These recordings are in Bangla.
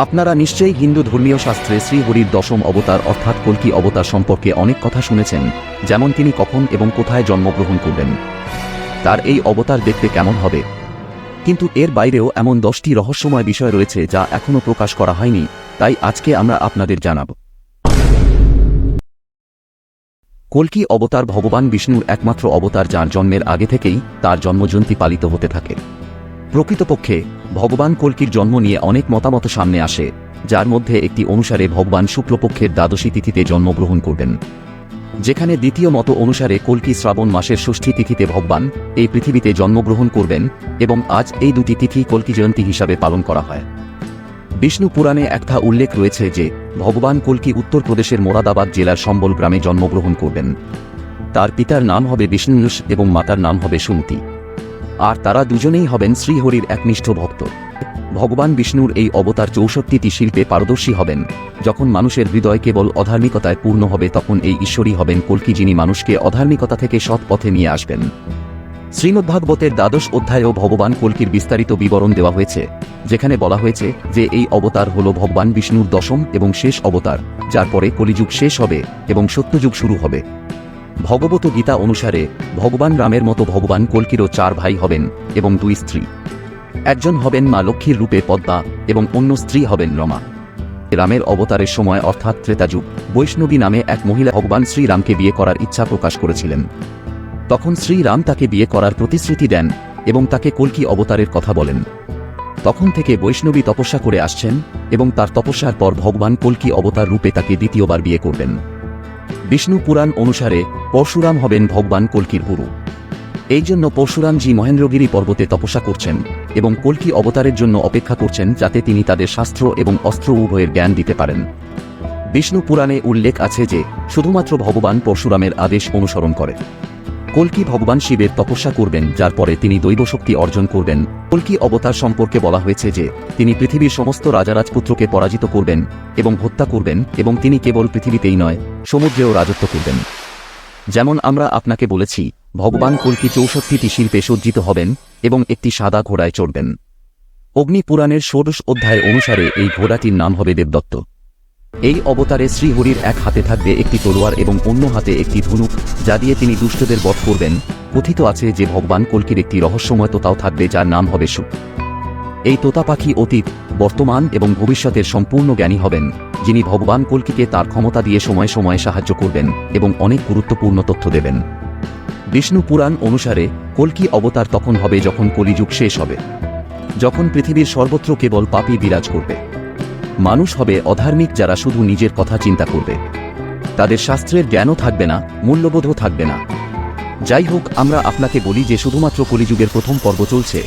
আপনারা নিশ্চয়ই হিন্দু ধর্মীয় শাস্ত্রে শ্রীহরির দশম অবতার অর্থাৎ কল্কি অবতার সম্পর্কে অনেক কথা শুনেছেন, যেমন তিনি কখন এবং কোথায় জন্মগ্রহণ করবেন, তার এই অবতার দেখতে কেমন হবে। কিন্তু এর বাইরেও এমন 10টি রহস্যময় বিষয় রয়েছে যা এখনও প্রকাশ করা হয়নি, তাই আজকে আমরা আপনাদের জানাব। কল্কি অবতার ভগবান বিষ্ণুর একমাত্র অবতার, যার জন্মের আগে থেকেই তার জন্মজয়ন্তী পালিত হতে থাকে। প্রকৃতপক্ষে ভগবান কল্কির জন্ম নিয়ে অনেক মতামত সামনে আসে, যার মধ্যে একটি অনুসারে ভগবান শুক্লপক্ষের দ্বাদশী তিথিতে জন্মগ্রহণ করবেন, যেখানে দ্বিতীয় মত অনুসারে কল্কি শ্রাবণ মাসের ষষ্ঠী তিথিতে ভগবান এই পৃথিবীতে জন্মগ্রহণ করবেন, এবং আজ এই দুটি তিথি কল্কি জয়ন্তী হিসাবে পালন করা হয়। বিষ্ণু পুরাণে একটা উল্লেখ রয়েছে যে ভগবান কল্কি উত্তরপ্রদেশের মোরাদাবাদ জেলার সম্বল গ্রামে জন্মগ্রহণ করবেন। তার পিতার নাম হবে বিষ্ণুষ এবং মাতার নাম হবে সুমতি, আর তারা দুজনেই হবেন শ্রীহরির একনিষ্ঠ ভক্ত। ভগবান বিষ্ণুর এই অবতার 64টি শিল্পে পারদর্শী হবেন। যখন মানুষের হৃদয় কেবল অধার্মিকতায় পূর্ণ হবে, তখন এই ঈশ্বরই হবেন কল্কি, যিনি মানুষকে অধার্মিকতা থেকে সৎ পথে নিয়ে আসবেন। শ্রীমদ্ভাগবতের দ্বাদশ অধ্যায়েও ভগবান কল্কির বিস্তারিত বিবরণ দেওয়া হয়েছে, যেখানে বলা হয়েছে যে এই অবতার হল ভগবান বিষ্ণুর দশম এবং শেষ অবতার, যার পরে কলিযুগ শেষ হবে এবং সত্যযুগ শুরু হবে। ভগবত গীতা অনুসারে ভগবান রামের মতো ভগবান কল্কিরও 4 ভাই হবেন এবং 2 স্ত্রী। একজন হবেন মা লক্ষ্মীর রূপে পদ্মা এবং অন্য স্ত্রী হবেন রমা। রামের অবতারের সময় অর্থাৎ ত্রেতাযুগ, বৈষ্ণবী নামে এক মহিলা ভগবান শ্রীরামকে বিয়ে করার ইচ্ছা প্রকাশ করেছিলেন। তখন শ্রীরাম তাকে বিয়ে করার প্রতিশ্রুতি দেন এবং তাকে কল্কি অবতারের কথা বলেন। তখন থেকে বৈষ্ণবী তপস্যা করে আসছেন এবং তার তপস্যার পর ভগবান কল্কি অবতার রূপে তাকে দ্বিতীয়বার বিয়ে করবেন। বিষ্ণু পুরাণ অনুসারে পরশুরাম হবেন ভগবান কল্কির গুরু। এই জন্য পরশুরামজি মহেন্দ্রগিরি পর্বতে তপস্যা করছেন এবং কল্কি অবতারের জন্য অপেক্ষা করছেন, যাতে তিনি তাদের শাস্ত্র এবং অস্ত্র উভয়ের জ্ঞান দিতে পারেন। বিষ্ণু পুরাণে উল্লেখ আছে যে শুধুমাত্র ভগবান পরশুরামের আদেশ অনুসরণ করে কল্কি ভগবান শিবের তপস্যা করবেন, যার পরে তিনি দৈবশক্তি অর্জন করবেন। কল্কি অবতার সম্পর্কে বলা হয়েছে যে তিনি পৃথিবীর সমস্ত রাজারাজপুত্রকে পরাজিত করবেন এবং হত্যা করবেন, এবং তিনি কেবল পৃথিবীতেই নয়, সমুদ্রেও রাজত্ব করবেন। যেমন আমরা আপনাকে বলেছি, ভগবান কল্কি 64টি শিল্পে সজ্জিত হবেন এবং একটি সাদা ঘোড়ায় চড়বেন। অগ্নি পুরাণের 16 অধ্যায় অনুসারে এই ঘোড়াটির নাম হবে দেবদত্ত। এই অবতারে শ্রীহরির এক হাতে থাকবে একটি তলোয়ার এবং অন্য হাতে একটি ধনুক, যা দিয়ে তিনি দুষ্টদের বধ করবেন। কথিত আছে যে ভগবান কল্কির একটি রহস্যময় তোতাও থাকবে, যার নাম হবে সুখ। এই তোতা পাখি অতীত, বর্তমান এবং ভবিষ্যতের সম্পূর্ণ জ্ঞানী হবেন, যিনি ভগবান কল্কিকে তার ক্ষমতা দিয়ে সময়ে সময়ে সাহায্য করবেন এবং অনেক গুরুত্বপূর্ণ তথ্য দেবেন। বিষ্ণু পুরাণ অনুসারে কল্কি অবতার তখন হবে যখন কলিযুগ শেষ হবে, যখন পৃথিবীর সর্বত্র কেবল পাপী বিরাজ করবে। মানুষ হবে অধার্মিক, যারা শুধু নিজের কথা চিন্তা করবে। তাদের শাস্ত্রের জ্ঞানও থাকবে না, মূল্যবোধও থাকবে না। যাই হোক, আমরা আপনাকে বলি যে শুধুমাত্র কলিযুগের প্রথম পর্ব চলছে,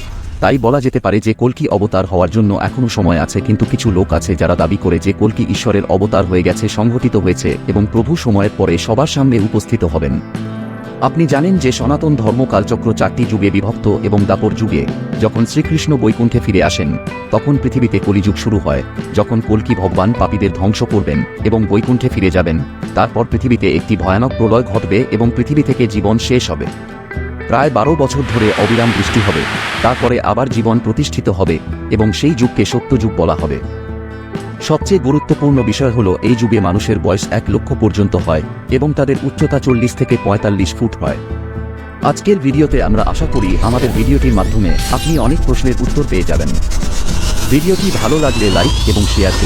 তাই বলা যেতে পারে যে কল্কি অবতার হওয়ার জন্য এখনও সময় আছে। কিন্তু কিছু লোক আছে যারা দাবি করে যে কল্কি ঈশ্বরের অবতার হয়ে গেছে, সংঘটিত হয়েছে এবং প্রভু সময়ের পরে সবার সামনে উপস্থিত হবেন। আপনি জানেন যে সনাতন ধর্ম কালচক্র 4টি যুগে বিভক্ত, এবং দাপর যুগে যখন শ্রীকৃষ্ণ বৈকুণ্ঠে ফিরে আসেন, তখন পৃথিবীতে কলিযুগ শুরু হয়, যখন কল্কি ভগবান পাপীদের ধ্বংস করবেন এবং বৈকুণ্ঠে ফিরে যাবেন। তারপর পৃথিবীতে একটি ভয়ানক প্রলয় ঘটবে এবং পৃথিবী থেকে জীবন শেষ হবে। প্রায় 12 বছর ধরে অবিরাম বৃষ্টি হবে, তারপরে আবার জীবন প্রতিষ্ঠিত হবে এবং সেই যুগকে সত্যযুগ বলা হবে। সবচেয়ে গুরুত্বপূর্ণ বিষয় হল, এই যুগে মানুষের বয়স 1 লক্ষ পর্যন্ত হয় এবং তাদের উচ্চতা 40 থেকে 45 ফুট হয়। আজকের ভিডিওতে আমরা আশা করি আমাদের ভিডিওটির মাধ্যমে আপনি অনেক প্রশ্নের উত্তর পেয়ে যাবেন। ভিডিওটি ভালো লাগলে লাইক এবং শেয়ার করুন।